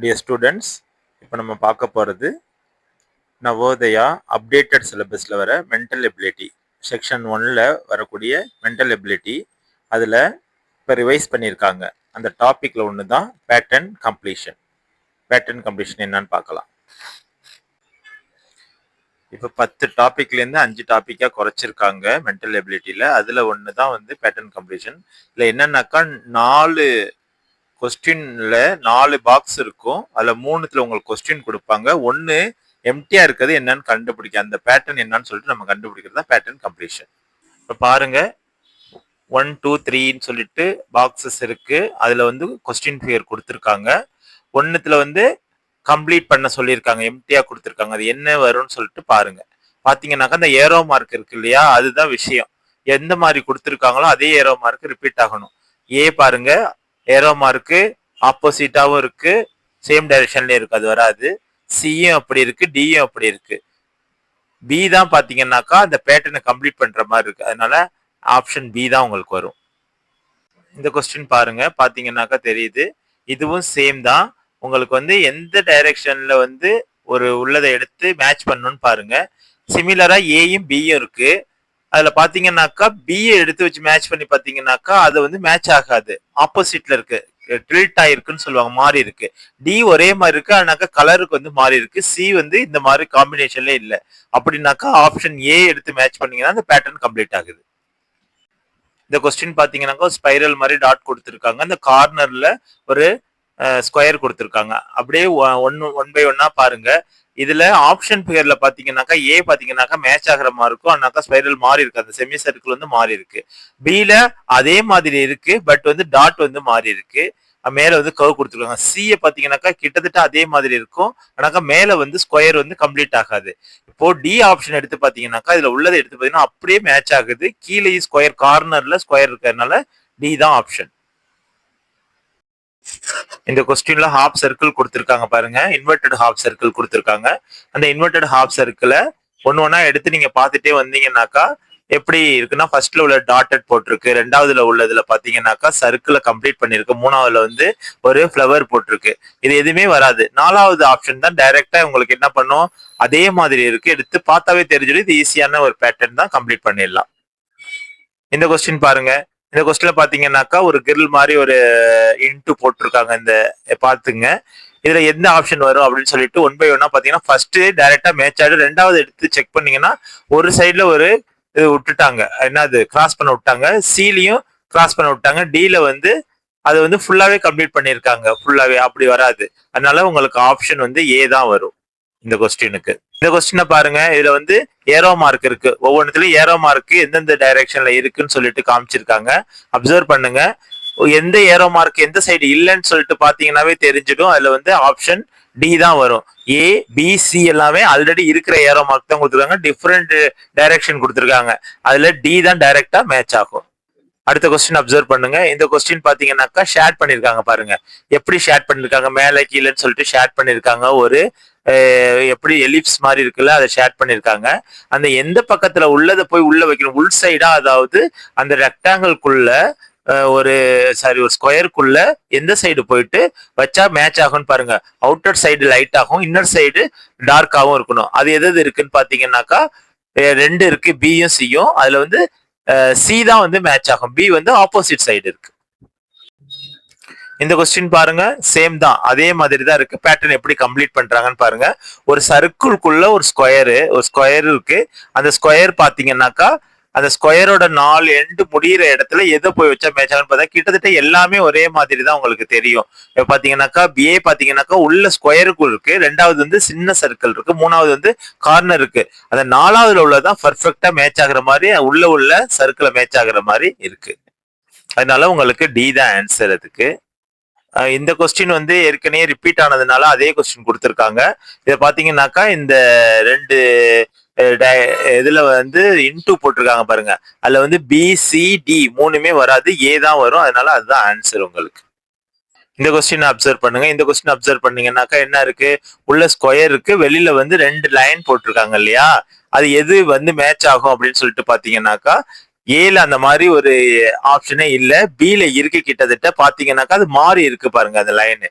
Dear students, இப்போ நம்ம பார்க்க போகிறது நவோதயா அப்டேட்டட் சிலபஸில் வர மென்டல் எபிலிட்டி செக்ஷன் 1ல் வரக்கூடிய மென்டல் எபிலிட்டி அதில் இப்போ ரிவைஸ் பண்ணியிருக்காங்க. அந்த டாப்பிக்கில் ஒன்று தான் பேட்டர்ன் கம்ப்ளீஷன். பேட்டர்ன் கம்ப்ளீஷன் என்னன்னு பார்க்கலாம். இப்போ 10 டாப்பிக்லேருந்து 5 டாப்பிக்காக குறைச்சிருக்காங்க மென்டல் எபிலிட்டியில். அதில் ஒன்று தான் வந்து பேட்டர்ன் கம்ப்ளீஷன். இல்லை என்னன்னாக்கா 4 கொஸ்டின்ல 4 பாக்ஸ் இருக்கும். அதுல 3த்துல உங்களுக்கு கொஸ்டின் கொடுப்பாங்க. ஒன்னு எம்டியா இருக்கிறது என்னன்னு கண்டுபிடிக்க, அந்த பேட்டர்ன் என்னன்னு சொல்லிட்டு நம்ம கண்டுபிடிக்கிறது தான் பேட்டர்ன் கம்ப்ளீஷன். இப்ப பாருங்க 1 2 3ன்னு சொல்லிட்டு பாக்ஸஸ் இருக்கு. அதுல வந்து கொஸ்டின் ஃபிகர் கொடுத்துருக்காங்க. ஒன்னுத்துல வந்து கம்ப்ளீட் பண்ண சொல்லியிருக்காங்க, எம்டியா கொடுத்துருக்காங்க. அது என்ன வரும்னு சொல்லிட்டு பாருங்க. பாத்தீங்கன்னாக்கா அந்த ஏரோ மார்க் இருக்கு இல்லையா, அதுதான் விஷயம். எந்த மாதிரி கொடுத்துருக்காங்களோ அதே ஏரோ மார்க் ரிப்பீட் ஆகணும். ஏ பாருங்க, ஏரோ மார்க்கு ஆப்போசிட்டாவும் இருக்கு, சேம் டைரக்ஷன்லயும் இருக்கு, அது வராது. சியும் அப்படி இருக்கு, டியும் அப்படி இருக்கு. பி தான் பாத்தீங்கன்னாக்கா அந்த பேட்டர்னை கம்ப்ளீட் பண்ற மாதிரி இருக்கு. அதனால ஆப்ஷன் பி தான் உங்களுக்கு வரும். இந்த கொஸ்டின் பாருங்க, பாத்தீங்கன்னாக்கா தெரியுது, இதுவும் சேம் தான். உங்களுக்கு வந்து எந்த டைரக்ஷன்ல வந்து ஒரு உள்ளதை எடுத்து மேட்ச் பண்ணணும்னு பாருங்க. சிமிலரா ஏயும் பியும் இருக்கு. அதுல பாத்தீங்கன்னாக்கா பிஏ எடுத்து வச்சு மேட்ச் பண்ணி பாத்தீங்கன்னாக்கா அது வந்து மேட்ச் ஆகாது, ஆப்போசிட்ல இருக்கு, ட்ரில்ட் ஆயிருக்குன்னு சொல்லுவாங்க, மாறி இருக்கு. டி ஒரே மாதிரி இருக்கு, ஆனாக்கா கலருக்கு வந்து மாறி இருக்கு. சி வந்து இந்த மாதிரி காம்பினேஷன்ல இல்ல. அப்படின்னாக்கா ஆப்ஷன் ஏ எடுத்து மேட்ச் பண்ணீங்கன்னா அந்த பேட்டர்ன் கம்ப்ளீட் ஆகுது. இந்த கொஸ்டின் பாத்தீங்கன்னாக்கா ஸ்பைரல் மாதிரி டாட் கொடுத்துருக்காங்க. அந்த கார்னர்ல ஒரு ஸ்கொயர் கொடுத்துருக்காங்க. அப்படியே ஒன் பை ஒன்னா பாருங்க. இதுல ஆப்ஷன் பிகர்ல பாத்தீங்கன்னாக்கா ஏ பாத்தீங்கன்னாக்கா மேட்ச் ஆகிற மாதிரி இருக்கும், ஆனாக்கா ஸ்பைரல் மாறி இருக்கு, அந்த செமி சர்க்கிள் வந்து மாறி இருக்கு. பில அதே மாதிரி இருக்கு, பட் வந்து டாட் வந்து மாறி இருக்கு. மேல வந்து கர்வ் கொடுத்துருக்காங்க. சியை பாத்தீங்கன்னாக்கா கிட்டத்தட்ட அதே மாதிரி இருக்கும், ஆனாக்கா மேல வந்து ஸ்கொயர் வந்து கம்ப்ளீட் ஆகாது. இப்போ டி ஆப்ஷன் எடுத்து பாத்தீங்கன்னாக்கா இதுல உள்ளதை எடுத்து பாத்தீங்கன்னா அப்படியே மேட்ச் ஆகுது. கீழே ஸ்கொயர், கார்னர்ல ஸ்கொயர் இருக்கிறதுனால டி தான் ஆப்ஷன். இந்த கொஸ்டின்ல ஹாஃப் சர்க்கிள் கொடுத்துருக்காங்க பாருங்க, இன்வெர்டட் ஹாஃப் சர்க்கிள் கொடுத்துருக்காங்க. அந்த இன்வெர்டட் ஹாஃப் சர்க்கிளை ஒன்னா எடுத்து நீங்க பாத்துட்டே வந்தீங்கன்னாக்கா எப்படி இருக்குன்னா, ஃபர்ஸ்ட்ல உள்ள டாட்டட் போட்டிருக்கு, ரெண்டாவதுல உள்ளதுல பாத்தீங்கன்னாக்கா சர்க்கிளை கம்ப்ளீட் பண்ணிருக்கு, மூணாவதுல வந்து ஒரு ஃபிளவர் போட்டிருக்கு. இது எதுவுமே வராது. 4வது ஆப்ஷன் தான் டைரக்டா உங்களுக்கு என்ன பண்ணும், அதே மாதிரி இருக்கு, எடுத்து பார்த்தாவே தெரிஞ்சிடும். இது ஈஸியான ஒரு பேட்டர்ன் தான், கம்ப்ளீட் பண்ணிடலாம். இந்த கொஸ்டின் பாருங்க. இந்த கொஸ்டின்ல பாத்தீங்கன்னாக்கா ஒரு கிரில் மாதிரி ஒரு இன்ட்டு போட்டிருக்காங்க. இந்த பாத்துங்க, இதுல எந்த ஆப்ஷன் வரும் அப்படின்னு சொல்லிட்டு ஒன் பை ஒன்னா பாத்தீங்கன்னா ஃபர்ஸ்ட் டைரக்டா மேட்ச் ஆயிடும். ரெண்டாவது எடுத்து செக் பண்ணீங்கன்னா ஒரு சைட்ல ஒரு இது விட்டுட்டாங்க, என்னது கிராஸ் பண்ண விட்டாங்க. சிலையும் கிராஸ் பண்ண விட்டாங்க. டில வந்து அது வந்து ஃபுல்லாவே கம்ப்ளீட் பண்ணிருக்காங்க, ஃபுல்லாவே அப்படி வராது. அதனால உங்களுக்கு ஆப்ஷன் வந்து ஏ தான் வரும் இந்த கொஸ்டினுக்கு. இந்த கொஸ்டினை பாருங்க, இதுல வந்து ஏரோ மார்க் இருக்கு, ஒவ்வொன்றுலயும் ஏரோ மார்க் எந்தெந்த டைரக்ஷன்ல இருக்குன்னு சொல்லிட்டு காமிச்சிருக்காங்க. அப்சர்வ் பண்ணுங்க, எந்த ஏரோ மார்க் எந்த சைடு இல்லைன்னு சொல்லிட்டு பாத்தீங்கன்னாவே தெரிஞ்சிடும். அதுல வந்து ஆப்ஷன் டி தான் வரும். ஏ பி சி எல்லாமே ஆல்ரெடி இருக்கிற ஏரோ மார்க் தான் கொடுத்துருக்காங்க, டிஃப்ரெண்ட் டைரக்ஷன் கொடுத்துருக்காங்க. அதுல டி தான் டைரக்டா மேட்ச் ஆகும். அடுத்த கொஸ்டின் அப்சர்வ் பண்ணுங்க. இந்த கொஸ்டின் பாத்தீங்கன்னாக்கா ஷேர் பண்ணிருக்காங்க பாருங்க, எப்படி ஷேர் பண்ணிருக்காங்க, மேல கீழேன்னு சொல்லிட்டு ஷேர் பண்ணிருக்காங்க. ஒரு எப்படி எலிப்ஸ் மாதிரி இருக்குல்ல, அதை ஷேர் பண்ணிருக்காங்க. அந்த எந்த பக்கத்துல உள்ளதை போய் உள்ள வைக்கணும், உள் சைடா, அதாவது அந்த ரெக்டாங்கிள்குள்ள ஒரு ஸ்கொயருக்குள்ள எந்த சைடு போயிட்டு வச்சா மேட்ச் ஆகும்னு பாருங்க. அவுட்டர் சைடு லைட் ஆகும், இன்னர் சைடு டார்க்காகவும் இருக்கணும். அது எது இருக்குன்னு பாத்தீங்கன்னாக்கா 2 இருக்கு, பியும் சியும். அதுல வந்து சி தான் வந்து மேட்ச் ஆகும், பி வந்து ஆப்போசிட் சைடு இருக்கு. இந்த கொஸ்டின் பாருங்க, சேம் தான், அதே மாதிரி தான் இருக்கு. பேட்டர்ன் எப்படி கம்ப்ளீட் பண்றாங்கன்னு பாருங்க. ஒரு சர்க்கிள்குள்ள ஒரு ஸ்கொயர் இருக்கு. அந்த ஸ்கொயர் பாத்தீங்கன்னாக்கா அந்த ஸ்கொயரோட 4 எண்டு முடிகிற இடத்துல எதை போய் வச்சா மேட்ச் ஆகுன்னு பார்த்தா கிட்டத்தட்ட எல்லாமே ஒரே மாதிரி தான் உங்களுக்கு தெரியும். பாத்தீங்கன்னாக்கா பிஏ பாத்தீங்கன்னாக்கா உள்ள ஸ்கொயருக்குள் இருக்கு, ரெண்டாவது வந்து சின்ன சர்க்கிள் இருக்கு, மூணாவது வந்து கார்னர் இருக்கு. அந்த 4வதுல உள்ளதான் பர்ஃபெக்டா மேட்ச் ஆகுற மாதிரி, உள்ள சர்க்கிளை மேட்ச் ஆகுற மாதிரி இருக்கு. அதனால உங்களுக்கு டி தான் ஆன்சர் அதுக்கு. இந்த கொஸ்டின் வந்து ஏற்கனவே ரிப்பீட் ஆனதுனால அதே கொஸ்டின் கொடுத்துருக்காங்க. இதை பாத்தீங்கன்னாக்கா இந்த 2 இதுல வந்து இன்டூ போட்டிருக்காங்க பாருங்க, அதுல வந்து பி சி டி 3மே வராது, ஏ தான் வரும். அதனால அதுதான் ஆன்சர் உங்களுக்கு. இந்த கொஸ்டின் அப்சர்வ் பண்ணுங்க. இந்த கொஸ்டின் அப்சர்வ் பண்ணீங்கன்னாக்கா என்ன இருக்கு, உள்ள ஸ்கொயர் இருக்கு, வெளியில வந்து 2 லைன் போட்டிருக்காங்க இல்லையா, அது எது வந்து மேட்ச் ஆகும் அப்படின்னு சொல்லிட்டு பாத்தீங்கன்னாக்கா ஏல அந்த மாதிரி ஒரு ஆப்ஷனே இல்ல. பில இருக்கு கிட்டத்தட்ட பாத்தீங்கன்னாக்கா அது மாறி இருக்கு பாருங்க அந்த லைன்.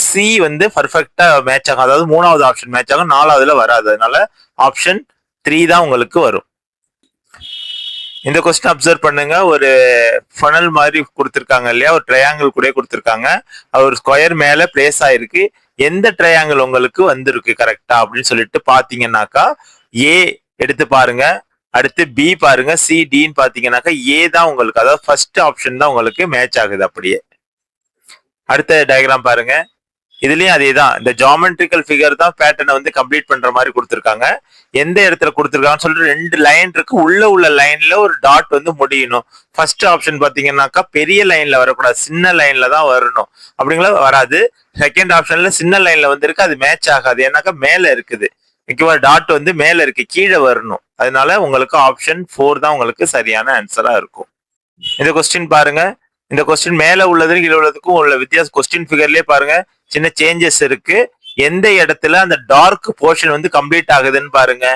சி வந்து பர்ஃபெக்டா மேட்ச் ஆகும். அதாவது 3வது ஆப்ஷன் மேட்ச் ஆகும், 4வதுல வராது. அதனால ஆப்ஷன் 3 தான் உங்களுக்கு வரும். இந்த கொஸ்டின் அப்சர்வ் பண்ணுங்க. ஒரு ஃபனல் மாதிரி கொடுத்துருக்காங்க இல்லையா, ஒரு ட்ரையாங்கிள் கூட கொடுத்துருக்காங்க. ஒரு ஸ்கொயர் மேல பிளேஸ் ஆயிருக்கு. எந்த ட்ரையாங்கிள் உங்களுக்கு வந்திருக்கு கரெக்டா அப்படின்னு சொல்லிட்டு பாத்தீங்கன்னாக்கா ஏ எடுத்து பாருங்க, அடுத்து பி பாருங்க, சி டின்னு பாத்தீங்கன்னாக்கா ஏ தான் உங்களுக்கு, அதாவது ஃபர்ஸ்ட் ஆப்ஷன் தான் உங்களுக்கு மேட்ச் ஆகுது அப்படியே. அடுத்த டயக்ராம் பாருங்க. இதுலயும் அதே தான், இந்த ஜாமெட்ரிக்கல் ஃபிகர் தான் பேட்டர்னை வந்து கம்ப்ளீட் பண்ற மாதிரி கொடுத்துருக்காங்க. எந்த இடத்துல கொடுத்துருக்காங்கன்னு சொல்லிட்டு 2 லைன் இருக்கு. உள்ள லைன்ல ஒரு டாட் வந்து முடியணும். ஃபர்ஸ்ட் ஆப்ஷன் பாத்தீங்கன்னாக்கா பெரிய லைன்ல வரக்கூடாது, சின்ன லைன்ல தான் வரணும். அப்படிங்களா வராது. செகண்ட் ஆப்ஷன்ல சின்ன லைன்ல வந்திருக்கு, அது மேட்ச் ஆகாது. ஏன்னாக்கா மேல இருக்குது, ஓகேவா, டாட் வந்து மேல இருக்கு, கீழே வரணும். அதனால உங்களுக்கு ஆப்ஷன் 4 தான் உங்களுக்கு சரியான ஆன்சரா இருக்கும். இந்த கொஸ்டின் பாருங்க. இந்த கொஸ்டின் மேல உள்ளதுக்கும் கீழே உள்ளதுக்கும் உள்ள வித்தியாசம் கொஸ்டின் ஃபிகர்லயே பாருங்க, சின்ன சேஞ்சஸ் இருக்கு. எந்த இடத்துல அந்த டார்க் போர்ஷன் வந்து கம்ப்ளீட் ஆகுதுன்னு பாருங்க.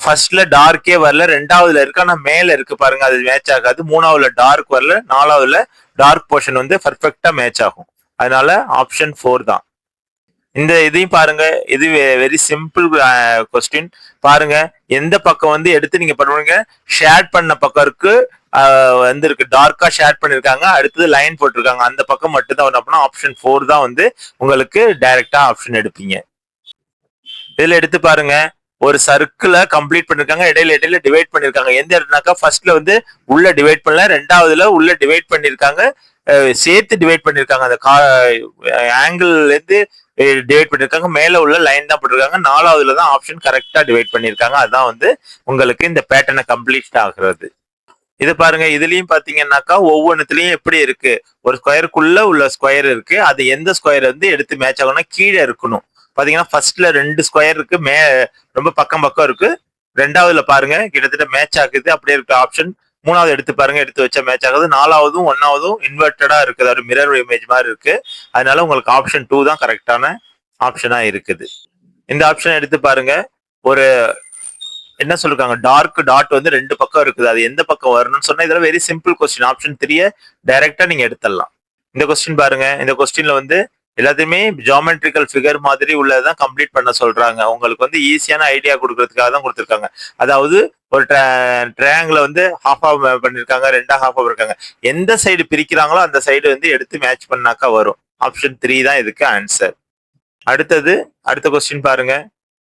ஃபர்ஸ்ட்ல டார்க்கே வரல, 2வதுல இருக்கு, ஆனா மேல இருக்கு பாருங்க, அது மேட்ச் ஆகாது. 3வதுல டார்க் வரல, 4வதுல டார்க் போர்ஷன் வந்து பர்ஃபெக்டா மேட்ச் ஆகும். அதனால ஆப்ஷன் 4 தான். இந்த இதையும் பாருங்க, இது வெரி சிம்பிள் கொஸ்டின். பாருங்க, எந்த பக்கம் வந்து எடுத்து நீங்க பண்ணுவீங்க, ஷேட் பண்ண பக்கம் இருக்கு, வந்து இருக்கு, டார்க்கா ஷேட் பண்ணிருக்காங்க, அடுத்தது லைன் போட்டிருக்காங்க, அந்த பக்கம் மட்டும் தான் அப்படின்னா ஆப்ஷன் 4 தான் வந்து உங்களுக்கு டைரக்டா ஆப்ஷன் எடுப்பீங்க. இதுல எடுத்து பாருங்க, ஒரு சர்க்கிளை கம்ப்ளீட் பண்ணிருக்காங்க, இடையில டிவைட் பண்ணிருக்காங்க. எந்த இடம்னாக்கா ஃபர்ஸ்ட்ல வந்து உள்ள டிவைட் பண்ணல, 2வதுல உள்ள டிவைட் பண்ணிருக்காங்க, சேர்த்து டிவைட் பண்ணிருக்காங்க. அந்த ஆங்கிள் இருந்து டிவைட் பண்ணிருக்காங்க, மேல உள்ள லைன் தான் போட்டிருக்காங்க. 4வதுல தான் ஆப்ஷன் கரெக்டா டிவைட் பண்ணிருக்காங்க. அதான் வந்து உங்களுக்கு இந்த பேட்டர்னை கம்ப்ளீட் ஆகுறது. இது பாருங்க, இதுலயும் பாத்தீங்கன்னாக்கா ஒவ்வொன்றுலயும் எப்படி இருக்கு, ஒரு ஸ்கொயருக்குள்ள உள்ள ஸ்கொயர் இருக்கு, அது எந்த ஸ்கொயர் வந்து எடுத்து மேட்ச் ஆகும்னா கீழே இருக்கணும். பாத்தீங்கன்னா ஃபர்ஸ்ட்ல 2 ஸ்கொயர் இருக்கு, ரொம்ப பக்கம் இருக்கு. 2வதுல பாருங்க கிட்டத்தட்ட மேட்ச் ஆகுது, அப்படியே இருக்கு ஆப்ஷன். 3வது எடுத்து பாருங்க, எடுத்து வச்சா மேட்ச் ஆகுது. 4வதும் 1வதும் இன்வெர்டடா இருக்கு, அதாவது மிரர் இமேஜ் மாதிரி இருக்கு. அதனால உங்களுக்கு ஆப்ஷன் 2 தான் கரெக்டான ஆப்ஷனா இருக்குது. இந்த ஆப்ஷன் எடுத்து பாருங்க, ஒரு என்ன சொல்லிருக்காங்க, டார்க் டாட் வந்து 2 பக்கம் இருக்குது, அது எந்த பக்கம் வரணும்னு சொன்னா இதெல்லாம் வெரி சிம்பிள் கொஸ்டின். ஆப்ஷன் 3 டைரக்டா நீங்க எடுத்துடலாம். இந்த கொஸ்டின் பாருங்க, இந்த கொஸ்டின்ல வந்து எல்லாத்தையுமே ஜியோமெட்ரிக்கல் ஃபிகர் மாதிரி உள்ளதான் கம்ப்ளீட் பண்ண சொல்றாங்க. உங்களுக்கு வந்து ஈஸியான ஐடியா கொடுக்கறதுக்காக தான் கொடுத்துருக்காங்க. அதாவது ஒரு ட்ரையாங்கிள வந்து ஹாஃப் பண்ணிருக்காங்க, 2 ஹாஃப் இருக்காங்க. எந்த சைடு பிரிக்கிறாங்களோ அந்த சைடு வந்து எடுத்து மேட்ச் பண்ணாக்கா வரும். ஆப்ஷன் 3 தான் இதுக்கு ஆன்சர். அடுத்த கொஸ்டின் பாருங்க.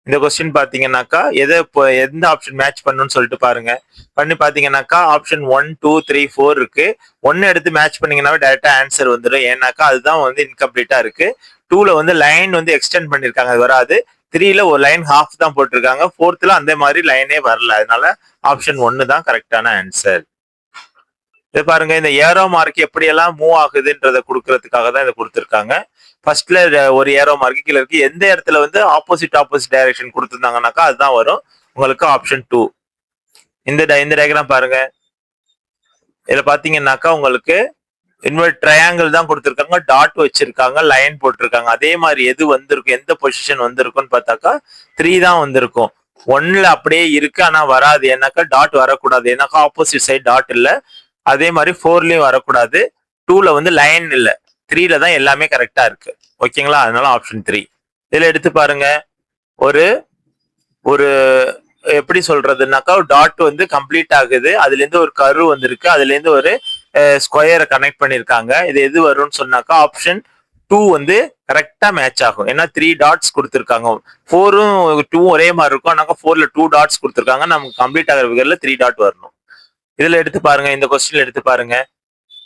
இந்த கொஸ்டின் பாத்தீங்கன்னாக்கா எந்த ஆப்ஷன் மேட்ச் பண்ணணும்னு சொல்லிட்டு பாருங்க. பண்ணி பாத்தீங்கன்னாக்கா ஆப்ஷன் 1 2 3 4 இருக்கு. 1 எடுத்து மேட்ச் பண்ணீங்கன்னாவே டைரக்டா ஆன்சர் வந்துடும். ஏன்னாக்கா அதுதான் வந்து இன்கம்ப்ளீட்டா இருக்கு. 2ல வந்து லைன் வந்து எக்ஸ்டெண்ட் பண்ணிருக்காங்க, அது வராது. 3ல ஒரு லைன் ஹாஃப் தான் போட்டிருக்காங்க. 4ல அந்த மாதிரி லைனே வரல. அதனால ஆப்ஷன் 1 தான் கரெக்டான ஆன்சர். இது பாருங்க, இந்த ஏரோ மார்க் எப்படி எல்லாம் மூவ் ஆகுதுன்றத கொடுக்கறதுக்காக தான் இதை கொடுத்துருக்காங்க. ஃபர்ஸ்ட்ல ஒரு ஏரோ மார்க் கீழே இருக்கு. எந்த இடத்துல வந்து ஆப்போசிட் டைரக்ஷன் கொடுத்துருந்தாங்கன்னாக்கா அதுதான் வரும் உங்களுக்கு ஆப்ஷன் 2. இந்த டயக்ராம் பாருங்க. இதுல பாத்தீங்கன்னாக்கா உங்களுக்கு இன்வெர்ட் ட்ரையாங்கிள் தான் கொடுத்துருக்காங்க, டாட் வச்சிருக்காங்க, லைன் போட்டிருக்காங்க. அதே மாதிரி எது வந்திருக்கும், எந்த பொசிஷன் வந்திருக்கும்னு பார்த்தாக்கா 3 தான் வந்திருக்கும். 1ல அப்படியே இருக்கு, ஆனா வராது. ஏன்னாக்கா டாட் வரக்கூடாது, ஏன்னாக்கா ஆப்போசிட் சைட் டாட் இல்ல. அதே மாதிரி 4லயும் வரக்கூடாது. 2ல வந்து லைன் இல்ல. 3ல தான் எல்லாமே கரெக்டா இருக்கு, ஓகேங்களா. அதனால ஆப்ஷன் 3. இதுல எடுத்து பாருங்க, ஒரு ஒரு எப்படி சொல்றதுனாக்கா டாட் வந்து கம்ப்ளீட் ஆகுது, அதுல இருந்து ஒரு கர்வ் வந்திருக்கு, அதுல இருந்து ஒரு ஸ்கொயரை கனெக்ட் பண்ணிருக்காங்க. இது எது வரும்னு சொன்னாக்கா ஆப்ஷன் 2 வந்து கரெக்டா மேட்ச் ஆகும். ஏன்னா 3 டாட்ஸ் கொடுத்துருக்காங்க. 4ம் 2ம் ஒரே மாதிரி இருக்கும், ஆனாக்கா 4ல 2 டாட்ஸ் கொடுத்துருக்காங்க. நமக்கு கம்ப்ளீட் ஆகிற ஃபிகர்ல 3 டாட் வரணும். இதுல எடுத்து பாருங்க, இந்த கொஸ்டின்ல எடுத்து பாருங்க,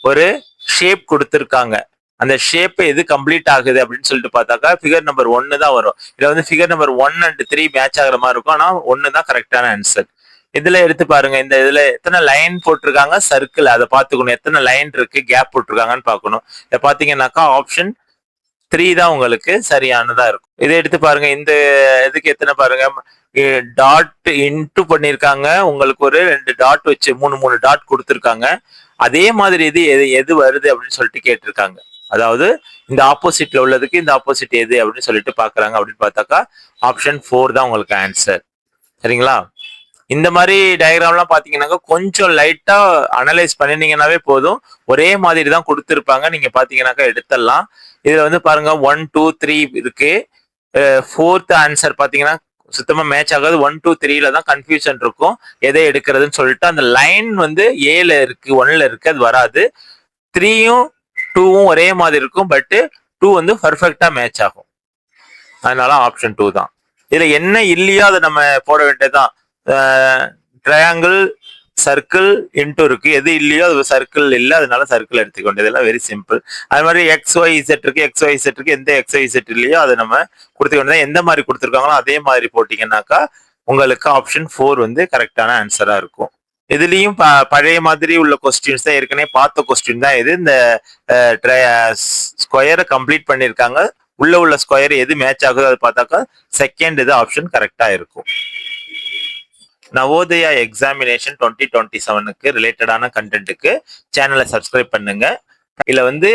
ஒரு ஷேப் கொடுத்துருக்காங்க. அந்த ஷேப் எது கம்ப்ளீட் ஆகுது அப்படின்னு சொல்லிட்டு பார்த்தாக்கா ஃபிகர் நம்பர் 1 தான் வரும். இதுல வந்து ஃபிகர் நம்பர் 1 and 3 மேட்ச் ஆகிற மாதிரி இருக்கும், ஆனா 1 தான் கரெக்டான ஆன்சர். இதுல எடுத்து பாருங்க, இந்த இதுல எத்தனை லைன் போட்டிருக்காங்க, சர்க்கிள், அதை பார்த்துக்கணும். எத்தனை லைன் இருக்கு, கேப் போட்டிருக்காங்கன்னு பார்க்கணும். இதை பாத்தீங்கன்னாக்கா ஆப்ஷன் 3 தான் உங்களுக்கு சரியானதா இருக்கும். இதை எடுத்து பாருங்க, இந்த இதுக்கு எத்தனை பாருங்க, டாட் இன்டு பண்ணிருக்காங்க. உங்களுக்கு ஒரு 2 டாட் வச்சு 3 டாட் கொடுத்துருக்காங்க. அதே மாதிரி இது எது வருது அப்படின்னு சொல்லிட்டு கேட்டிருக்காங்க. அதாவது இந்த ஆப்போசிட்ல உள்ளதுக்கு இந்த ஆப்போசிட் எது அப்படின்னு சொல்லிட்டு பாக்குறாங்க. அப்படின்னு பார்த்தாக்கா ஆப்ஷன் 4 தான் உங்களுக்கு ஆன்சர், சரிங்களா. இந்த மாதிரி டயக்ராம்லாம் பாத்தீங்கன்னாக்கா கொஞ்சம் லைட்டா அனலைஸ் பண்ணினீங்கன்னாவே போதும். ஒரே மாதிரி தான் கொடுத்துருப்பாங்க. நீங்க பாத்தீங்கன்னாக்கா எடுத்துடலாம். இதுல வந்து பாருங்க 1 2 3 இருக்கு. ஃபோர்த் ஆன்சர் பாத்தீங்கன்னா சுத்தமா மேட்ச் ஆகாது. 1 2 3ல தான் கன்ஃபியூஷன் இருக்கும். எதை எடுக்கிறதுன்னு சொல்லிட்டு அந்த லைன் வந்து ஏல இருக்கு 1ல இருக்கு, அது வராது. 3யும் 2வும் ஒரே மாதிரி இருக்கும். பட் 2 வந்து பர்ஃபெக்டா மேட்ச் ஆகும். அதனால ஆப்ஷன் 2 தான். இதுல என்ன இல்லையோ அதை நம்ம போட வேண்டியதுதான். ட்ரையாங்கிள், சர்க்கிள், இன்டூ இருக்கு. எது இல்லையோ அது சர்க்கிள் இல்லை, அதனால சர்க்கிள் எடுத்துக்கொண்டு. இதெல்லாம் வெரி சிம்பிள். அது மாதிரி XYZ இருக்கு, XYZ இருக்கு. எந்த XYZ இல்லையோ அதை நம்ம கொடுத்துக்கொண்டு எந்த மாதிரி கொடுத்துருக்காங்களோ அதே மாதிரி போட்டீங்கன்னாக்கா உங்களுக்கு ஆப்ஷன் 4 வந்து கரெக்டான ஆன்சரா இருக்கும். இதுலயும் பழைய மாதிரி உள்ள கொஸ்டின்ஸ் தான், ஏற்கனவே பார்த்த கொஸ்டின் தான் இது. இந்த ஸ்கொயரை கம்ப்ளீட் பண்ணியிருக்காங்க. உள்ள ஸ்கொயர் எது மேட்ச் ஆகுதோ அது பார்த்தாக்கா செகண்ட் இது ஆப்ஷன் கரெக்டா இருக்கும். நவோதயா எக்ஸாமினேஷன் 2027க்கு ரிலேட்டடான கண்டென்ட்டுக்கு சேனலை சப்ஸ்கிரைப் பண்ணுங்க. இதுல வந்து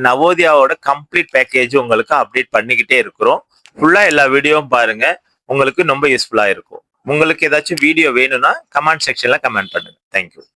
நவோதயாவோட கம்ப்ளீட் பேக்கேஜ் உங்களுக்கு அப்டேட் பண்ணிக்கிட்டே இருக்கிறோம். ஃபுல்லா எல்லா வீடியோவும் பாருங்க, உங்களுக்கு ரொம்ப யூஸ்ஃபுல்லா இருக்கும். உங்களுக்கு ஏதாச்சும் வீடியோ வேணும்னா கமெண்ட் செக்ஷன்ல கமெண்ட் பண்ணுங்க. தேங்க்யூ.